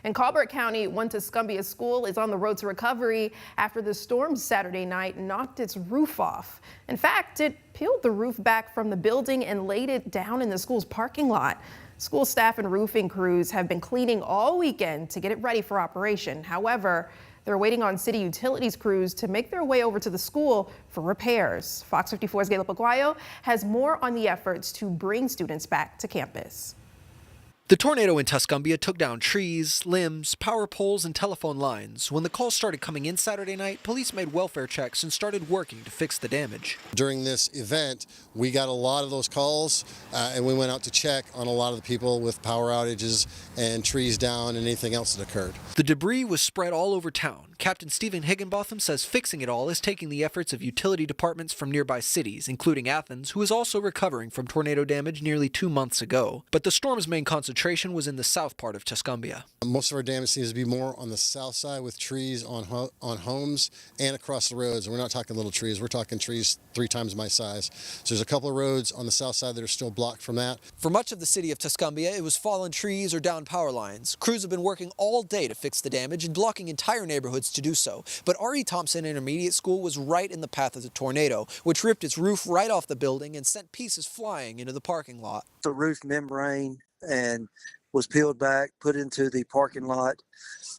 In Colbert County, one Tuscumbia school is on the road to recovery after the storm Saturday night knocked its roof off. In fact, it peeled the roof back from the building and laid it down in the school's parking lot. School staff and roofing crews have been cleaning all weekend to get it ready for operation. However, they're waiting on city utilities crews to make their way over to the school for repairs. Fox 54's Caleb Aguayo has more on the efforts to bring students back to campus. The tornado in Tuscumbia took down trees, limbs, power poles, and telephone lines. When the calls started coming in Saturday night, police made welfare checks and started working to fix the damage. During this event, we got a lot of those calls, and we went out to check on a lot of the people with power outages and trees down and anything else that occurred. The debris was spread all over town. Captain Stephen Higginbotham says fixing it all is taking the efforts of utility departments from nearby cities, including Athens, who is also recovering from tornado damage nearly 2 months ago. But the storm's main concentration was in the south part of Tuscumbia. Most of our damage seems to be more on the south side with trees on homes and across the roads. And we're not talking little trees. We're talking trees 3 times my size. So there's a couple of roads on the south side that are still blocked from that. For much of the city of Tuscumbia, it was fallen trees or down power lines. Crews have been working all day to fix the damage and blocking entire neighborhoods to do so. But Thompson Intermediate School was right in the path of the tornado, which ripped its roof right off the building and sent pieces flying into the parking lot. The roof membrane and was peeled back, put into the parking lot.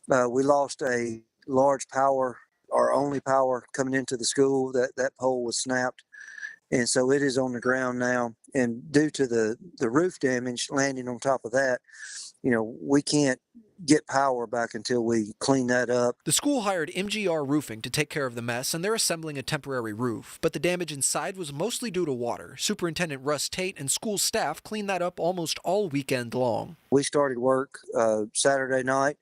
We lost a large power, our only power coming into the school. That pole was snapped, and so it is on the ground now. And due to the roof damage landing on top of that, we can't get power back until we clean that up. The school hired MGR Roofing to take care of the mess, and they're assembling a temporary roof. But the damage inside was mostly due to water. Superintendent Russ Tate and school staff cleaned that up almost all weekend long. We started work Saturday night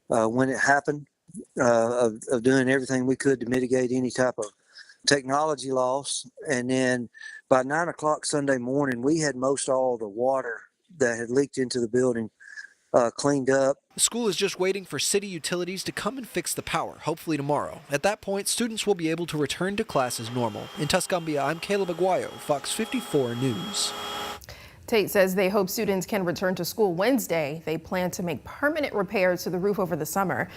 when it happened, of doing everything we could to mitigate any type of technology loss. And then by 9 o'clock Sunday morning, we had most all the water that had leaked into the building cleaned up. The school is just waiting for city utilities to come and fix the power, hopefully tomorrow. At that point, students will be able to return to class as normal. In Tuscumbia, I'm Caleb Aguayo, Fox 54 News. Tate says they hope students can return to school Wednesday. They plan to make permanent repairs to the roof over the summer.